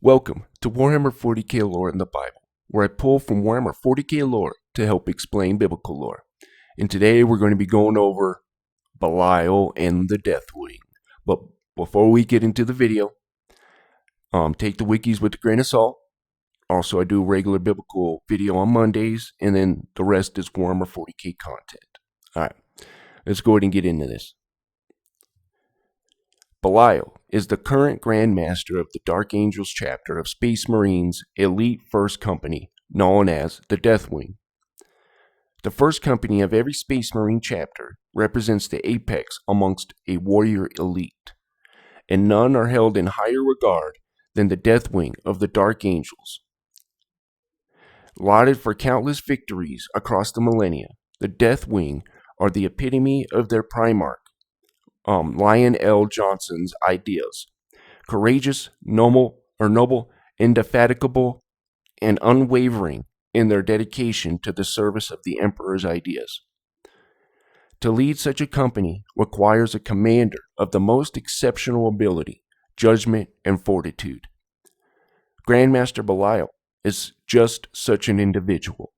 Welcome to Warhammer 40k lore in the Bible, where I pull from Warhammer 40k lore to help explain biblical lore. And today we're going to be going over Belial and the Deathwing. But before we get into the video, take the wikis with a grain of salt. Also, I do a regular biblical video on Mondays, and then the rest is Warhammer 40k content. Alright, let's go ahead and get into this. Belial is the current Grand Master of the Dark Angels chapter of Space Marines' elite First Company, known as the Deathwing. The First Company of every Space Marine chapter represents the apex amongst a warrior elite, and none are held in higher regard than the Deathwing of the Dark Angels. Lauded for countless victories across the millennia, the Deathwing are the epitome of their Primarch, Lyon L. Johnson's ideas: courageous, noble, indefatigable, and unwavering in their dedication to the service of the Emperor's ideas. To lead such a company requires a commander of the most exceptional ability, judgment, and fortitude. Grandmaster Belial is just such an individual.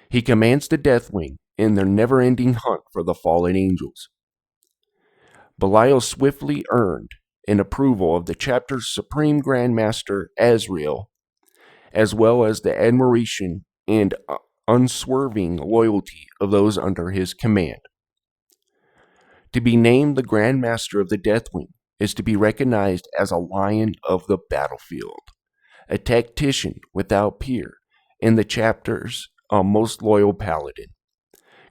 He commands the Deathwing in their never-ending hunt for the fallen angels. Belial swiftly earned an approval of the chapter's Supreme Grandmaster Azrael, as well as the admiration and unswerving loyalty of those under his command. To be named the Grandmaster of the Deathwing is to be recognized as a lion of the battlefield, a tactician without peer, and the chapter's most loyal paladin.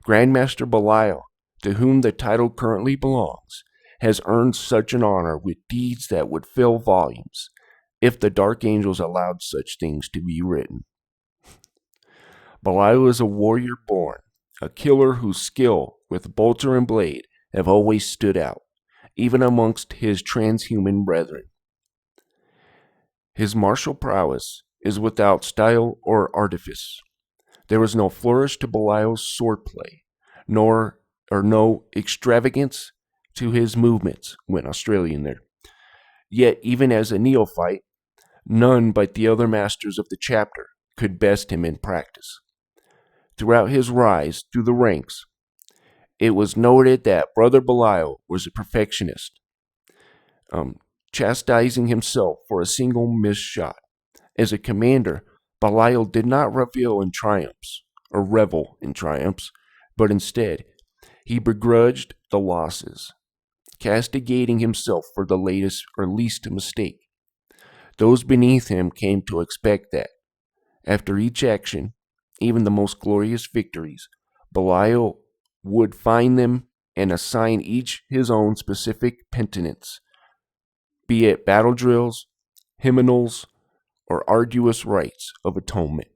Grandmaster Belial, to whom the title currently belongs, has earned such an honor with deeds that would fill volumes, if the Dark Angels allowed such things to be written. Belial is a warrior born, a killer whose skill with bolter and blade have always stood out, even amongst his transhuman brethren. His martial prowess is without style or artifice. There is no flourish to Belial's swordplay, no extravagance to his movements. Went Australian there. Yet, even as a neophyte, none but the other masters of the chapter could best him in practice. Throughout his rise through the ranks, it was noted that Brother Belial was a perfectionist, chastising himself for a single missed shot. As a commander, Belial did not revel in triumphs, but instead, he begrudged the losses, castigating himself for the latest or least mistake. Those beneath him came to expect that, after each action, even the most glorious victories, Belial would find them and assign each his own specific penitence, be it battle drills, hymnals, or arduous rites of atonement.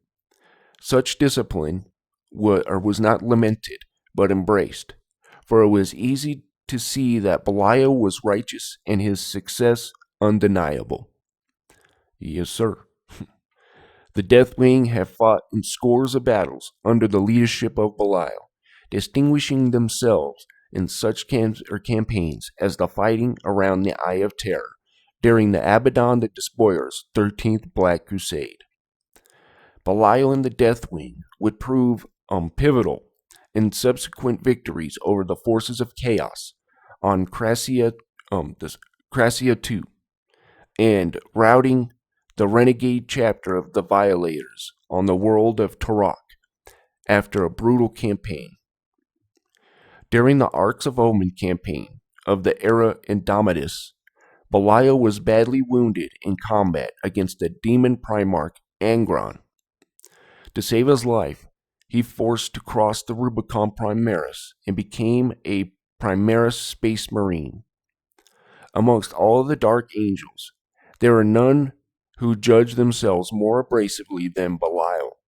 Such discipline was not lamented, but embraced, for it was easy to see that Belial was righteous and his success undeniable. Yes, sir. The Deathwing have fought in scores of battles under the leadership of Belial, distinguishing themselves in such campaigns as the fighting around the Eye of Terror during the Abaddon the Despoiler's 13th Black Crusade. Belial and the Deathwing would prove pivotal in subsequent victories over the forces of chaos on Crassia II, and routing the renegade chapter of the Violators on the world of Turok after a brutal campaign. During the Arcs of Omen campaign of the Era Indomitus, Belial was badly wounded in combat against the demon Primarch Angron. To save his life, he forced to cross the Rubicon Primaris and became a Primaris Space Marine. Amongst all the Dark Angels, there are none who judge themselves more abrasively than Belial.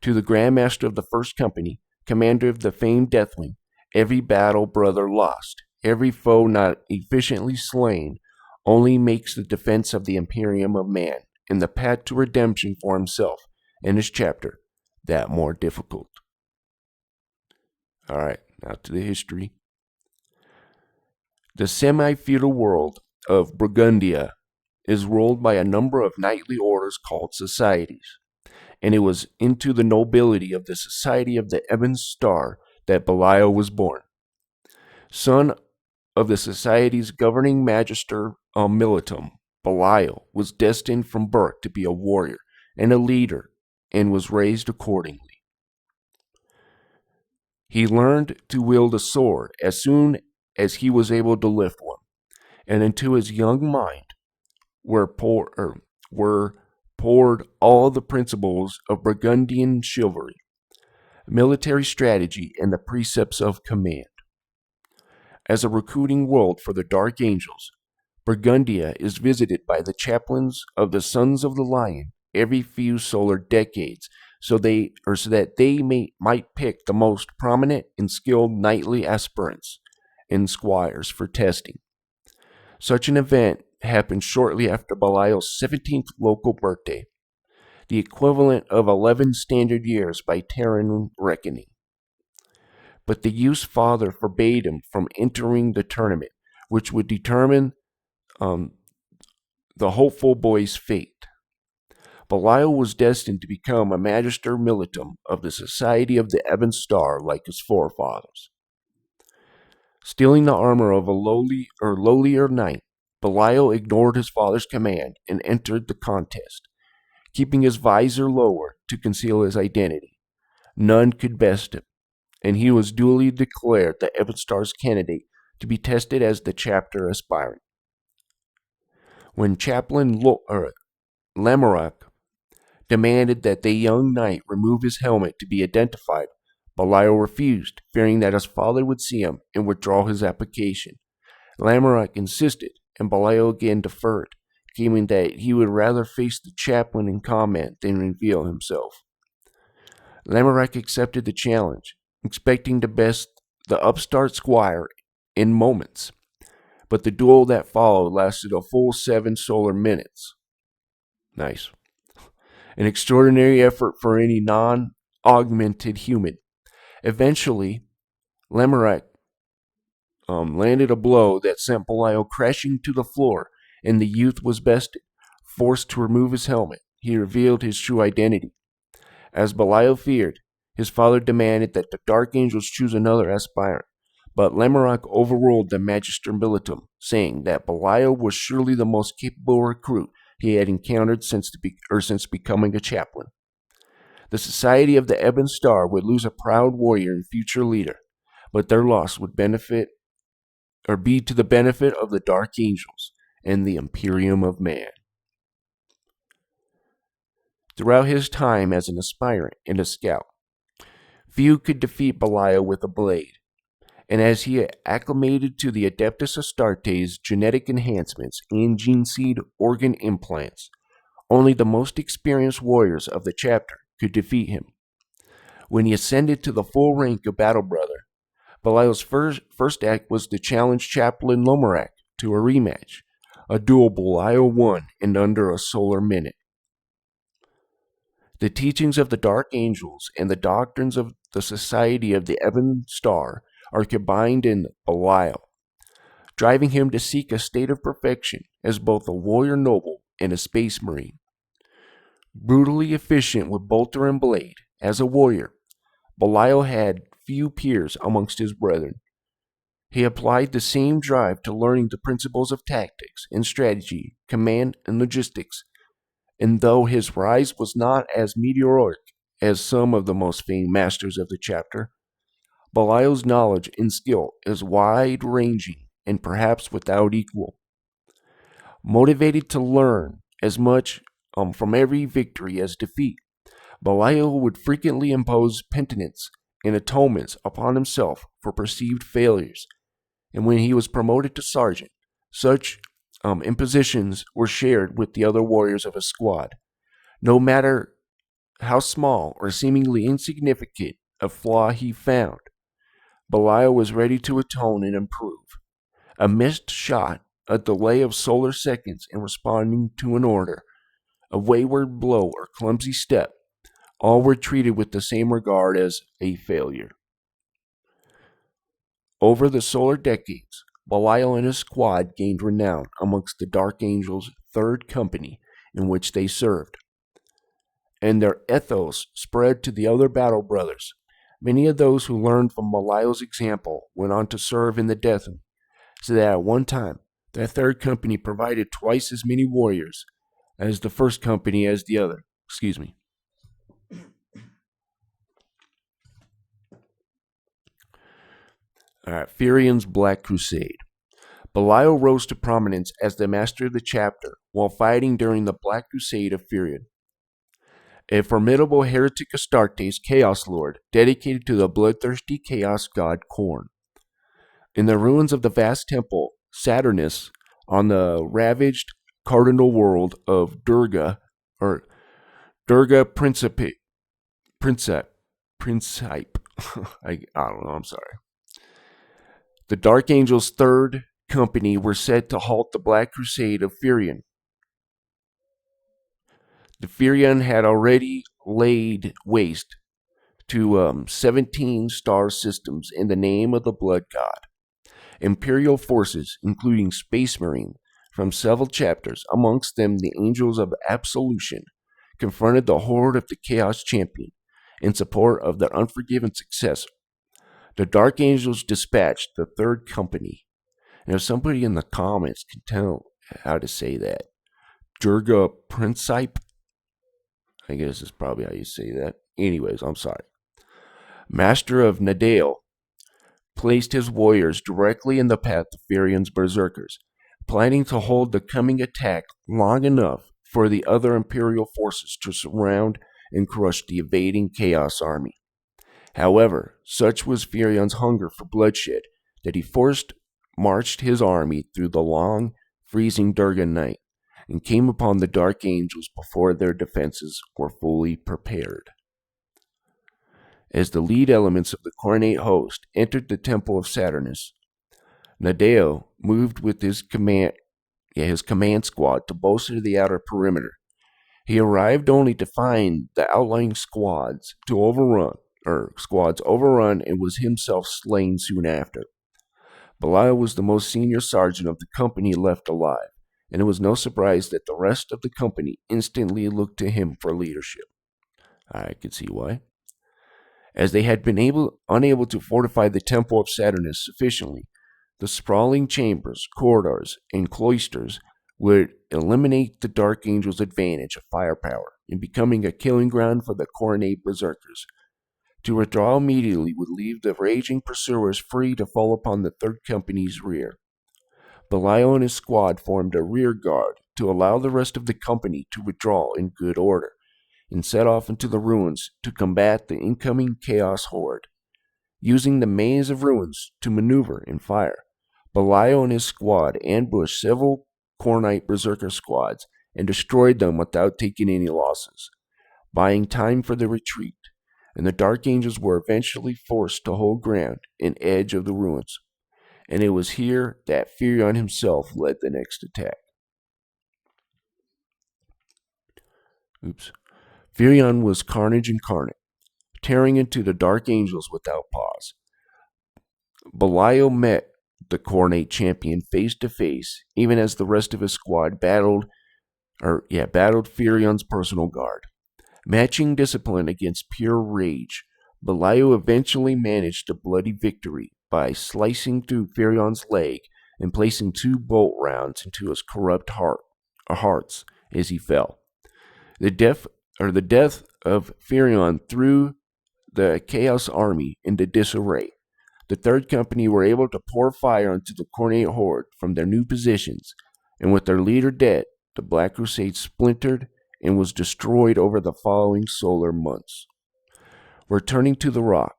To the Grandmaster of the First Company, commander of the famed Deathwing, every battle brother lost, every foe not efficiently slain, only makes the defense of the Imperium of Man and the path to redemption for himself and his chapter that more difficult. Alright, now to the history. The semi-feudal world of Burgundia is ruled by a number of knightly orders called societies, and it was into the nobility of the Society of the Ebon Star that Belial was born. Son of the society's governing magister militum, Belial was destined from birth to be a warrior and a leader, and was raised accordingly. He learned to wield a sword as soon as he was able to lift one, and into his young mind were poured all the principles of Burgundian chivalry, military strategy, and the precepts of command. As a recruiting world for the Dark Angels, Burgundia is visited by the chaplains of the Sons of the Lion every few solar decades, so that they might pick the most prominent and skilled knightly aspirants and squires for testing. Such an event happened shortly after Belial's 17th local birthday, the equivalent of 11 standard years by Terran reckoning. But the youth's father forbade him from entering the tournament, which would determine um, the hopeful boy's fate. Belial was destined to become a magister militum of the Society of the Ebon Star like his forefathers. Stealing the armor of a lowlier knight, Belial ignored his father's command and entered the contest, keeping his visor lower to conceal his identity. None could best him, and he was duly declared the Ebon Star's candidate to be tested as the chapter aspirant. When Chaplain Lamorak demanded that the young knight remove his helmet to be identified, Belial refused, fearing that his father would see him and withdraw his application. Lamorak insisted, and Belial again deferred, claiming that he would rather face the chaplain in combat than reveal himself. Lamorak accepted the challenge, expecting to best the upstart squire in moments, but the duel that followed lasted a full 7 solar minutes. Nice. An extraordinary effort for any non-augmented human. Eventually, Lamorak landed a blow that sent Belial crashing to the floor, and the youth was bested. Forced to remove his helmet, he revealed his true identity. As Belial feared, his father demanded that the Dark Angels choose another aspirant, but Lamorak overruled the Magister Militum, saying that Belial was surely the most capable recruit he had encountered since becoming a chaplain. The Society of the Ebon Star would lose a proud warrior and future leader, but their loss would be to the benefit of the Dark Angels and the Imperium of Man. Throughout his time as an aspirant and a scout, few could defeat Belial with a blade, and as he acclimated to the Adeptus Astartes genetic enhancements and gene seed organ implants, only the most experienced warriors of the chapter could defeat him. When he ascended to the full rank of Battle Brother, Belial's first act was to challenge Chaplain Lamorak to a rematch, a duel Belial won in under a solar minute. The teachings of the Dark Angels and the doctrines of the Society of the Ebon Star are combined in Belial, driving him to seek a state of perfection as both a warrior noble and a space marine. Brutally efficient with bolter and blade, as a warrior, Belial had few peers amongst his brethren. He applied the same drive to learning the principles of tactics and strategy, command and logistics, and though his rise was not as meteoric as some of the most famed masters of the chapter, Belial's knowledge and skill is wide-ranging and perhaps without equal. Motivated to learn as much from every victory as defeat, Belial would frequently impose penitence and atonements upon himself for perceived failures, and when he was promoted to sergeant, such impositions were shared with the other warriors of his squad. No matter how small or seemingly insignificant a flaw he found, Belial was ready to atone and improve. A missed shot, a delay of solar seconds in responding to an order, a wayward blow or clumsy step, all were treated with the same regard as a failure. Over the solar decades, Belial and his squad gained renown amongst the Dark Angels' third company in which they served, and their ethos spread to the other battle brothers. Many of those who learned from Belial's example went on to serve in the Deathwing, so that at one time, that third company provided twice as many warriors as the first company as the other. Excuse me. All right, Furion's Black Crusade. Belial rose to prominence as the master of the chapter while fighting during the Black Crusade of Furion, a formidable heretic Astartes chaos lord dedicated to the bloodthirsty chaos god Khorne. In the ruins of the vast temple Saturnus on the ravaged cardinal world of Durga, or Durga Principe, I don't know, I'm sorry. The Dark Angels' third company were set to halt the Black Crusade of Furion. The Furion had already laid waste to 17 star systems in the name of the Blood God. Imperial forces, including Space Marine, from several chapters, amongst them the Angels of Absolution, confronted the horde of the Chaos Champion in support of their unforgiven successor. The Dark Angels dispatched the third company. And if somebody in the comments can tell how to say that, Durga Principe, I guess is probably how you say that. Anyways, I'm sorry. Master of Nadale placed his warriors directly in the path of Furion's berserkers, planning to hold the coming attack long enough for the other Imperial forces to surround and crush the invading Chaos Army. However, such was Furion's hunger for bloodshed that he marched his army through the long, freezing Durgan night and came upon the Dark Angels before their defenses were fully prepared. As the lead elements of the Coronate host entered the Temple of Saturnus, Nadeo moved with his command squad to bolster the outer perimeter. He arrived only to find the outlying squads overrun and was himself slain soon after. Belial was the most senior sergeant of the company left alive, and it was no surprise that the rest of the company instantly looked to him for leadership. I could see why. As they had been unable to fortify the Temple of Saturnus sufficiently, the sprawling chambers, corridors, and cloisters would eliminate the Dark Angel's advantage of firepower in becoming a killing ground for the Coronate berserkers. To withdraw immediately would leave the raging pursuers free to fall upon the third company's rear. Belial and his squad formed a rear guard to allow the rest of the company to withdraw in good order and set off into the ruins to combat the incoming Chaos Horde. Using the maze of ruins to maneuver and fire, Belial and his squad ambushed several Coronate berserker squads and destroyed them without taking any losses, buying time for the retreat, and the Dark Angels were eventually forced to hold ground in edge of the ruins, and it was here that Furion himself led the next attack. Furion was carnage incarnate, tearing into the Dark Angels without pause. Belial met the Coronate champion face to face, even as the rest of his squad battled Furion's personal guard. Matching discipline against pure rage, Belial eventually managed a bloody victory by slicing through Furion's leg and placing 2 bolt rounds into his corrupt hearts as he fell. The death of Furion threw the Chaos Army into disarray. The third company were able to pour fire into the Coronate horde from their new positions, and with their leader dead, the Black Crusade splintered and was destroyed over the following solar months. Returning to the Rock,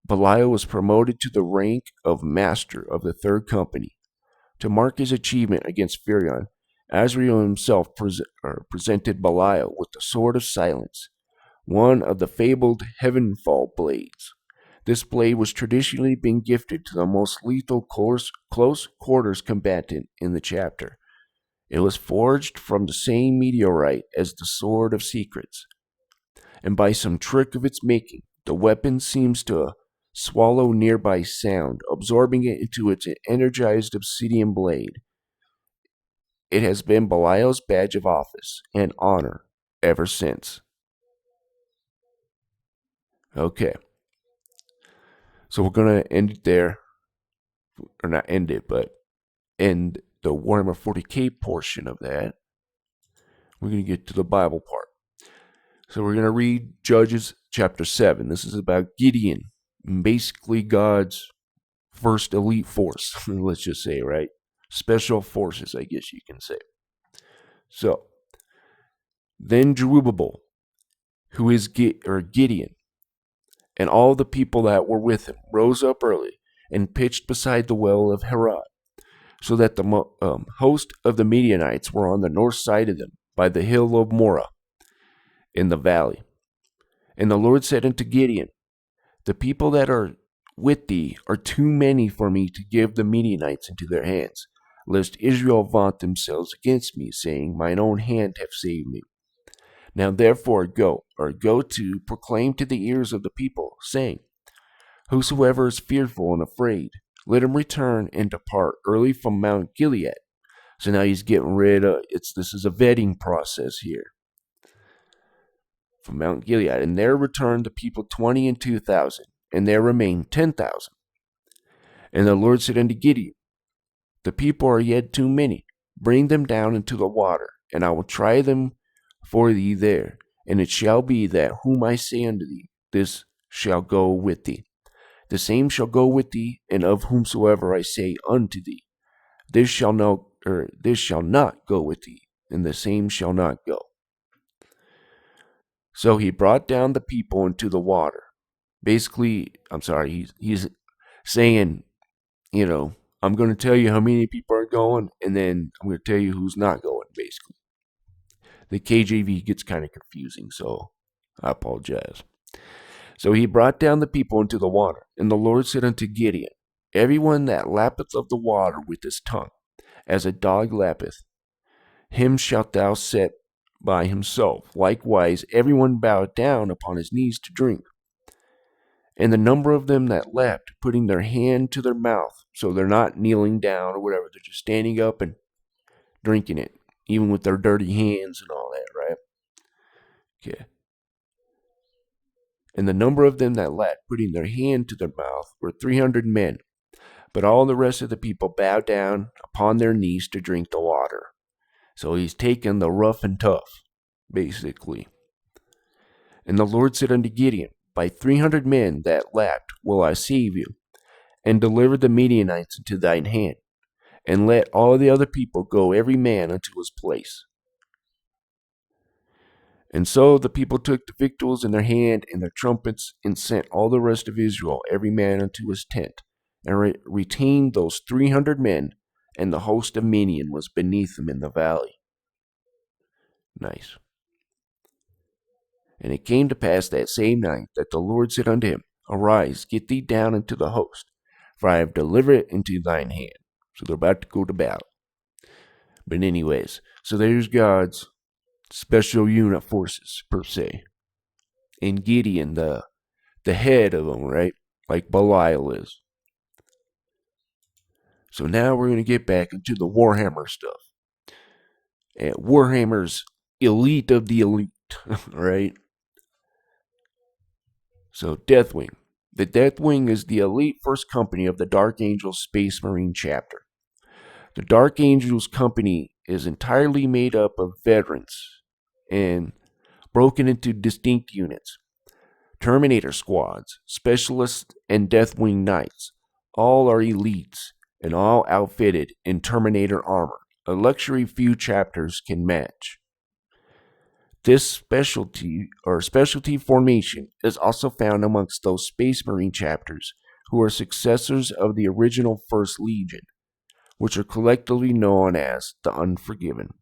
Belial was promoted to the rank of Master of the Third Company. To mark his achievement against Furion, Azrael himself presented Belial with the Sword of Silence, one of the fabled Heavenfall blades. This blade was traditionally been gifted to the most lethal close quarters combatant in the chapter. It was forged from the same meteorite as the Sword of Secrets, and by some trick of its making, the weapon seems to swallow nearby sound, absorbing it into its energized obsidian blade. It has been Belial's badge of office and honor ever since. Okay, so we're going to end it there. Or not end it, but end the Warhammer 40k portion of that. We're going to get to the Bible part. So we're going to read Judges chapter 7. This is about Gideon, basically God's first elite force, let's just say, right? Special forces, I guess you can say. So, then Jerubbaal, who is Gideon, and all the people that were with him rose up early and pitched beside the well of Harod, so that the host of the Midianites were on the north side of them, by the hill of Morah, in the valley. And the Lord said unto Gideon, the people that are with thee are too many for me to give the Midianites into their hands, lest Israel vaunt themselves against me, saying, mine own hand hath saved me. Now therefore go to proclaim to the ears of the people, saying, whosoever is fearful and afraid, let him return and depart early from Mount Gilead. So now he's getting rid of, this is a vetting process here. From Mount Gilead, and there returned the people 20 and 2,000, and there remained 10,000. And the Lord said unto Gideon, the people are yet too many, bring them down into the water, and I will try them for thee there. And it shall be that whom I say unto thee, this shall go with thee. The same shall go with thee, and of whomsoever I say unto thee, this shall not go with thee, and the same shall not go. So he brought down the people into the water. Basically, he's saying, I'm going to tell you how many people are going, and then I'm going to tell you who's not going, basically. The KJV gets kind of confusing, so I apologize. So he brought down the people into the water, and the Lord said unto Gideon, everyone that lappeth of the water with his tongue, as a dog lappeth, him shalt thou set by himself. Likewise, everyone bowed down upon his knees to drink. And the number of them that lapped, putting their hand to their mouth, so they're not kneeling down or whatever, they're just standing up and drinking it, even with their dirty hands and all that, right? Okay. And the number of them that lapped, putting their hand to their mouth, were 300 men. But all the rest of the people bowed down upon their knees to drink the water. So he's taken the rough and tough, basically. And the Lord said unto Gideon, by 300 men that lapped will I save you, and deliver the Midianites into thine hand, and let all the other people go every man unto his place. And so the people took the victuals in their hand and their trumpets, and sent all the rest of Israel every man unto his tent, and retained those 300 men, and the host of Midian was beneath them in the valley. Nice. And it came to pass that same night that the Lord said unto him, arise, get thee down into the host, for I have delivered it into thine hand. So they're about to go to battle. But anyways, so there's God's special unit forces, per se. And Gideon, the head of them, right? Like Belial is. So now we're going to get back into the Warhammer stuff. And Warhammer's elite of the elite, right? So Deathwing. The Deathwing is the elite first company of the Dark Angels Space Marine chapter. The Dark Angels company is entirely made up of veterans and broken into distinct units. Terminator squads, specialists, and Deathwing knights all are elites and all outfitted in Terminator armor, a luxury few chapters can match. This specialty formation is also found amongst those Space Marine chapters who are successors of the original First Legion, which are collectively known as the Unforgiven.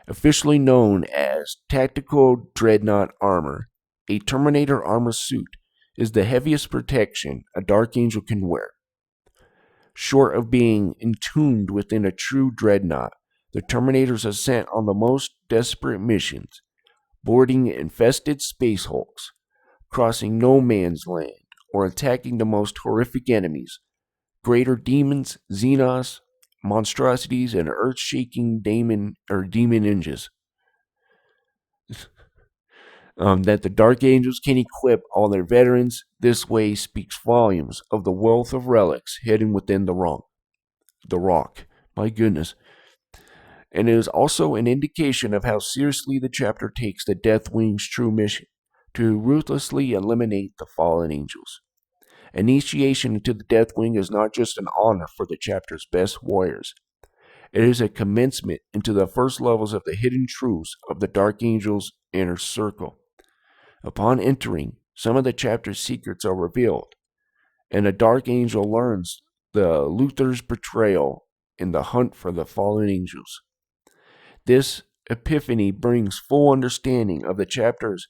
Officially known as Tactical Dreadnought Armor, a Terminator armor suit is the heaviest protection a Dark Angel can wear. Short of being entombed within a true dreadnought, the Terminators are sent on the most desperate missions, boarding infested space hulks, crossing no man's land, or attacking the most horrific enemies, greater demons, Xenos, monstrosities and earth-shaking demon ninjas. That the Dark Angels can equip all their veterans this way speaks volumes of the wealth of relics hidden within the rock. My goodness. And it is also an indication of how seriously the chapter takes the Deathwing's true mission to ruthlessly eliminate the fallen angels. Initiation into the Deathwing is not just an honor for the chapter's best warriors. It is a commencement into the first levels of the hidden truths of the Dark Angel's inner circle. Upon entering, some of the chapter's secrets are revealed, and a Dark Angel learns the Luther's betrayal in the hunt for the fallen angels. This epiphany brings full understanding of the chapter's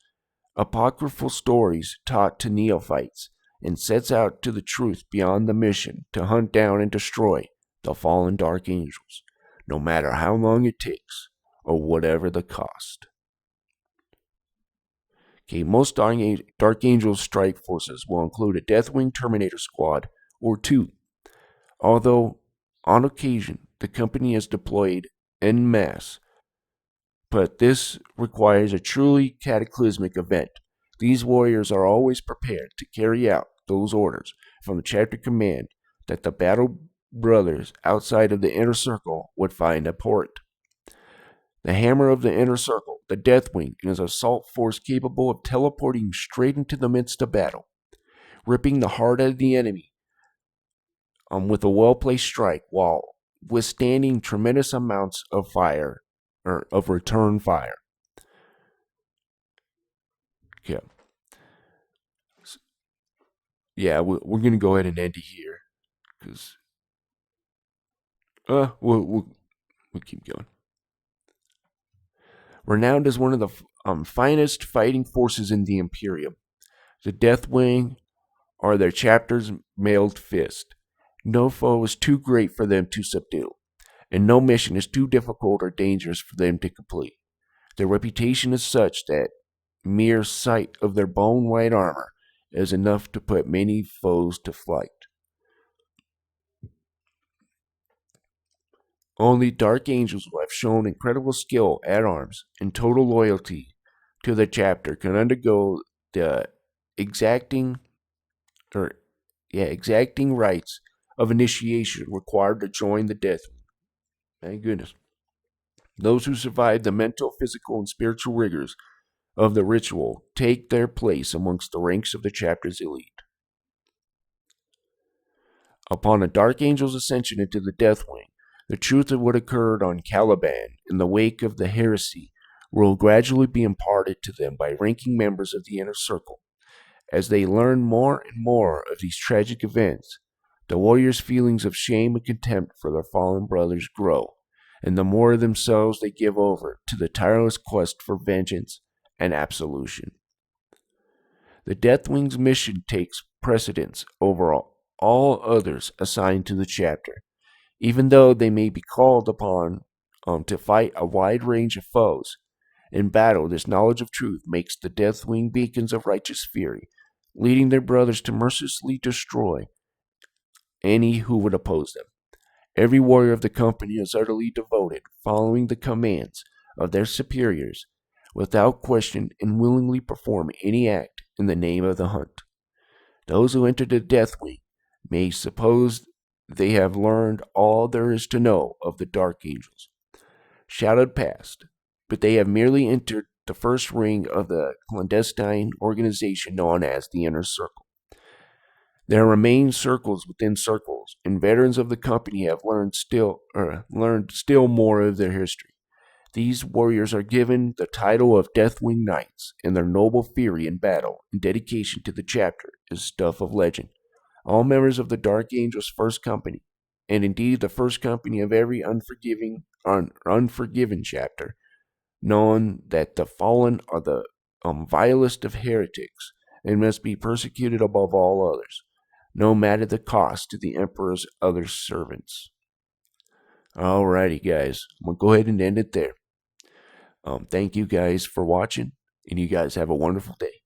apocryphal stories taught to neophytes and sets out to the truth beyond the mission to hunt down and destroy the fallen Dark Angels, no matter how long it takes or whatever the cost. Okay, most Dark Angel strike forces will include a Deathwing Terminator squad or two, although on occasion the company is deployed en masse, but this requires a truly cataclysmic event. These warriors are always prepared to carry out those orders from the chapter command that the battle brothers outside of the inner circle would find abhorrent. The hammer of the inner circle, the Deathwing, is an assault force capable of teleporting straight into the midst of battle, ripping the heart out of the enemy with a well-placed strike while withstanding tremendous amounts of fire, or of return fire. Okay. Yeah, we're going to go ahead and end it here, because we'll keep going. Renowned as one of the finest fighting forces in the Imperium, the Deathwing are their chapter's mailed fist. No foe is too great for them to subdue, and no mission is too difficult or dangerous for them to complete. Their reputation is such that mere sight of their bone-white armor is enough to put many foes to flight. Only Dark Angels who have shown incredible skill at arms and total loyalty to the chapter can undergo the exacting rites of initiation required to join the Deathwing. Thank goodness. Those who survive the mental, physical, and spiritual rigors of the ritual take their place amongst the ranks of the chapter's elite. Upon a Dark Angel's ascension into the Deathwing, the truth of what occurred on Caliban in the wake of the heresy will gradually be imparted to them by ranking members of the inner circle. As they learn more and more of these tragic events, the warriors' feelings of shame and contempt for their fallen brothers grow, and the more of themselves they give over to the tireless quest for vengeance and absolution. The Deathwing's mission takes precedence over all others assigned to the chapter, even though they may be called upon to fight a wide range of foes. In battle, this knowledge of truth makes the Deathwing beacons of righteous fury, leading their brothers to mercilessly destroy any who would oppose them. Every warrior of the company is utterly devoted, following the commands of their superiors, without question, and willingly perform any act in the name of the hunt. Those who enter the Deathwing may suppose they have learned all there is to know of the Dark Angels, shouted past, but they have merely entered the first ring of the clandestine organization known as the Inner Circle. There remain circles within circles, and veterans of the company have learned still more of their history. These warriors are given the title of Deathwing Knights, and their noble fury in battle and dedication to the chapter is stuff of legend. All members of the Dark Angel's first company, and indeed the first company of every unforgiven chapter, knowing that the fallen are the vilest of heretics and must be persecuted above all others, no matter the cost to the Emperor's other servants. Alrighty, guys, I'm going to go ahead and end it there. Thank you guys for watching, and you guys have a wonderful day.